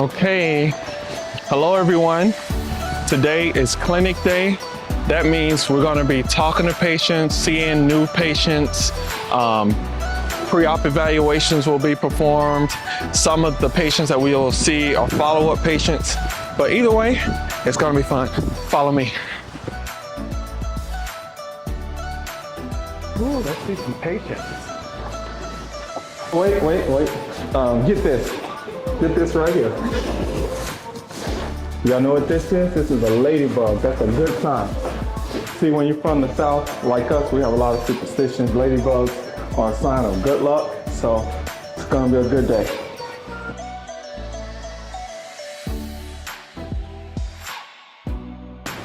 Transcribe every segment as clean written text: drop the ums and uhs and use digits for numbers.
Okay, hello everyone. Today is clinic day. That means we're gonna be talking to patients, seeing new patients. Pre-op evaluations will be performed. Some of the patients that we will see are follow-up patients. But either way, it's gonna be fun. Follow me. Ooh, let's see some patients. Wait. Get this. Get this right here. Y'all know what this is? This is a ladybug. That's a good sign. See, when you're from the South, like us, we have a lot of superstitions. Ladybugs are a sign of good luck, so it's gonna be a good day.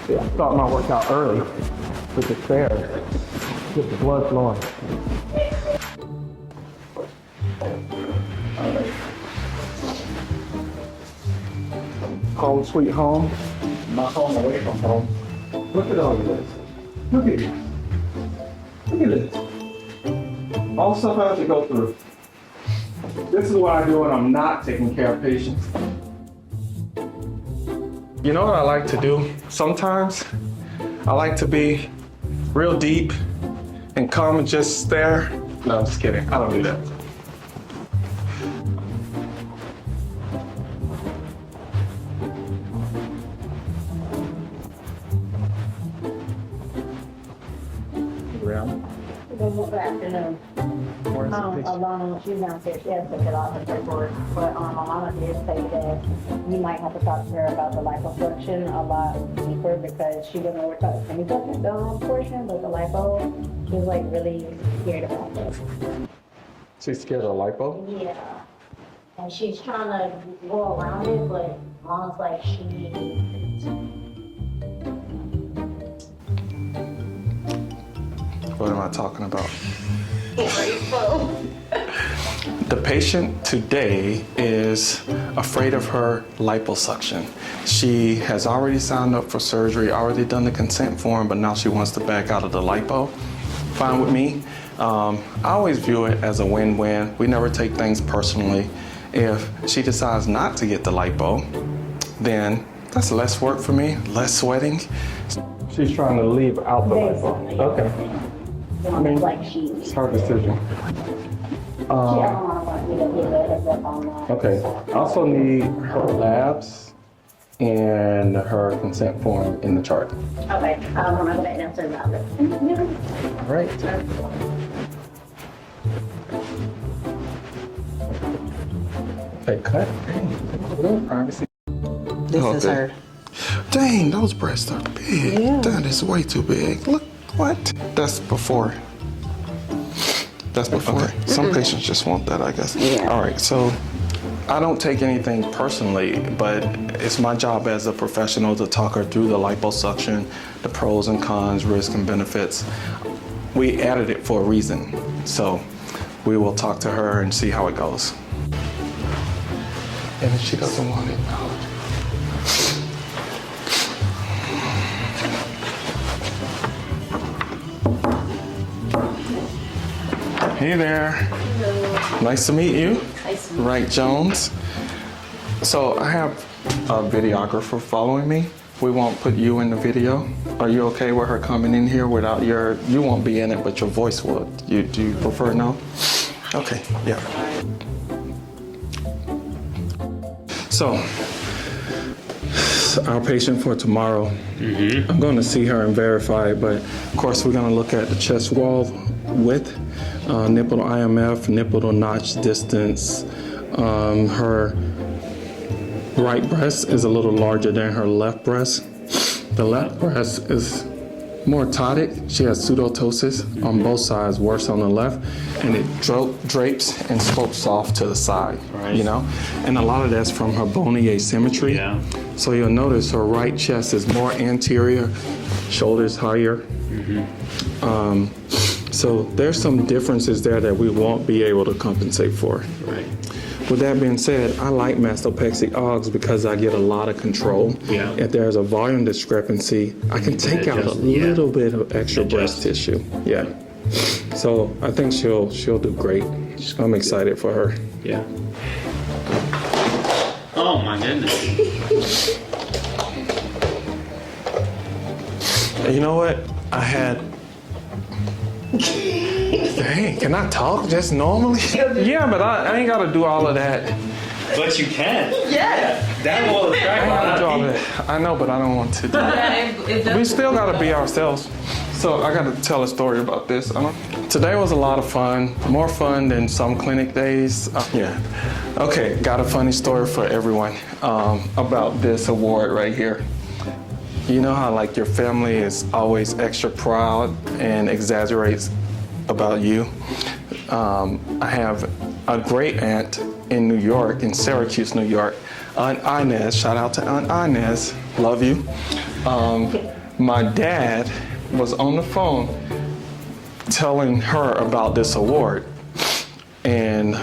Yeah, I start my workout early with the stairs. Get the blood flowing. Home sweet home, not home away from home. Look at all of this. Look at this. Look at this. All the stuff I have to go through. This is what I do when I'm not taking care of patients. You know what I like to do? Sometimes I like to be real deep and come and just stare. No, I'm just kidding. I don't do that. Good afternoon. Alana, she's downstairs. She has to get off the paperwork. But Alana did say that you might have to talk to her about the liposuction a lot deeper because she doesn't know where to any portion, but the lipo, she's like really scared about it. She's scared of lipo? Yeah. And she's trying to go around it, but Mom's like What am I talking about? The patient today is afraid of her liposuction. She has already signed up for surgery, already done the consent form, but now she wants to back out of the lipo. Fine with me. I always view it as a win-win. We never take things personally. If she decides not to get the lipo, then that's less work for me, less sweating. She's trying to leave out the lipo. Okay. I mean, it's her decision. Okay. I also need her labs and her consent form in the chart. Okay. I'm gonna go back downstairs about it. All right. Okay, cut. Privacy. This is her. Dang, those breasts are big. Yeah. That is way too big. Look, what? That's before. That's before. Okay. Some patients just want that, I guess. Yeah. All right, so I don't take anything personally, but it's my job as a professional to talk her through the liposuction, the pros and cons, risks and benefits. We added it for a reason, so we will talk to her and see how it goes. And if she doesn't want it, no. Hey there. Hello. Nice to meet you. Nice to meet you. Wright Jones. So I have a videographer following me. We won't put you in the video. Are you okay with her coming in here without you won't be in it, but your voice would. Do you prefer no? Okay, yeah. So, our patient for tomorrow, I'm going to see her and verify it, but of course we're going to look at the chest wall width, nipple to IMF, nipple to notch distance. Her right breast is a little larger than her left breast. The left breast is more ptotic. She has pseudotosis on both sides, worse on the left, and it drapes and slopes off to the side, you know? And a lot of that's from her bony asymmetry. Yeah. So you'll notice her right chest is more anterior, shoulders higher. So there's some differences there that we won't be able to compensate for. Right. With that being said, I like mastopexy AUGs because I get a lot of control. Yeah. If there's a volume discrepancy, I can take out a little bit of extra breast tissue. Yeah. So I think she'll do great. I'm excited for her. Yeah. Oh my goodness. You know what? I had. Dang, can I talk just normally? Yeah, but I ain't gotta do all of that. But you can. Yeah. That will I attract ain't a lot gotta do all of of people. that. I know, but I don't want to. We still gotta be ourselves. So I gotta tell a story about this. Today was a lot of fun, more fun than some clinic days. Yeah. Okay, got a funny story for everyone about this award right here. You know how like your family is always extra proud and exaggerates about you? I have a great aunt in New York, in Syracuse, New York, Aunt Inez. Shout out to Aunt Inez, love you. My dad was on the phone telling her about this award. And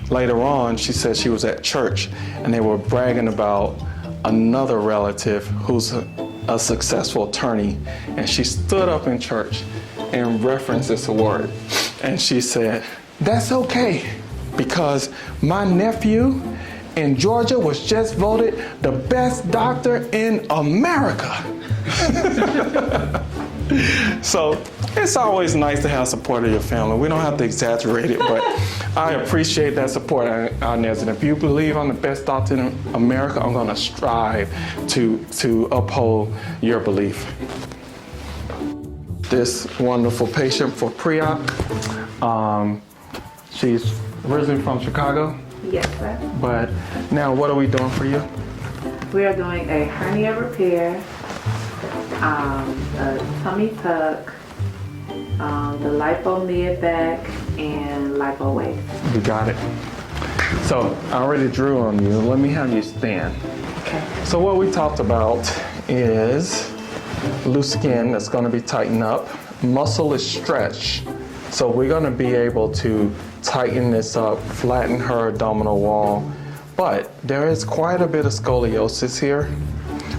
later on, she said she was at church and they were bragging about another relative who's a successful attorney. And she stood up in church and referenced this award. And she said, "That's okay, because my nephew in Georgia was just voted the best doctor in America." So it's always nice to have support of your family. We don't have to exaggerate it, but I appreciate that support, Inez. And if you believe I'm the best doctor in America, I'm gonna strive to uphold your belief. This wonderful patient for pre-op, she's originally from Chicago, Yes, sir. but now what are we doing for you? We are doing a hernia repair, a tummy tuck, the lipo mid back, and lipo waist. You got it. So I already drew on you. Let me have you stand. Okay. So what we talked about is loose skin that's going to be tightened up. Muscle is stretched. So we're going to be able to tighten this up, flatten her abdominal wall. But there is quite a bit of scoliosis here,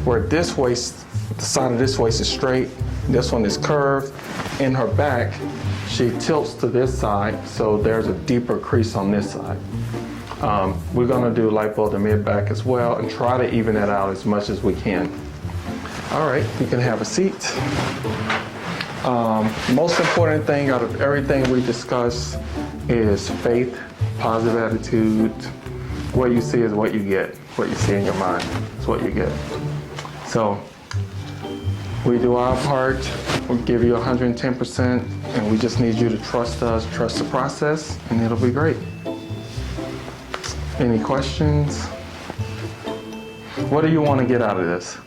where this waist, the side of this waist is straight, this one is curved. In her back, she tilts to this side, so there's a deeper crease on this side. We're gonna do lipo the mid back as well and try to even that out as much as we can. All right, you can have a seat. Most important thing out of everything we discussed is faith, positive attitude. What you see is what you get. What you see in your mind is what you get. So we do our part. We'll give you 110%, and we just need you to trust us, trust the process, and it'll be great. Any questions? What do you want to get out of this?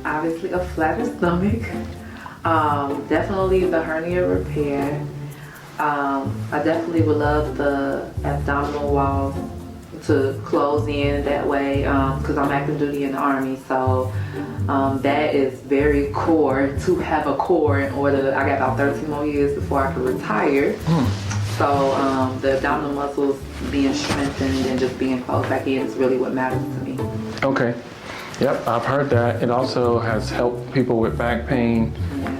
Obviously a flatter stomach. Definitely the hernia repair. I definitely would love the abdominal wall to close in that way, because I'm active duty in the Army, so that is very core to have a core in order. I got about 13 more years before I can retire. So the abdominal muscles being strengthened and just being closed back in is really what matters to me. Okay. Yep, I've heard that. It also has helped people with back pain.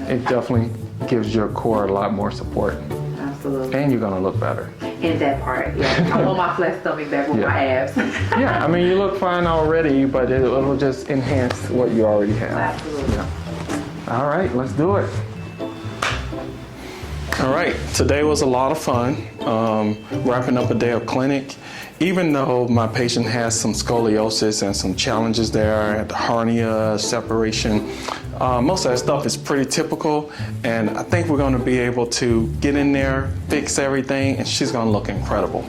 It definitely gives your core a lot more support. Absolutely. And you're gonna look better. In that part, yeah. I want my flat stomach back with my abs. Yeah, I mean, you look fine already, but it'll just enhance what you already have. Absolutely. Yeah. All right, let's do it. All right, today was a lot of fun, wrapping up a day of clinic. Even though my patient has some scoliosis and some challenges there at the hernia, separation, most of that stuff is pretty typical, and I think we're gonna be able to get in there, fix everything, and she's gonna look incredible.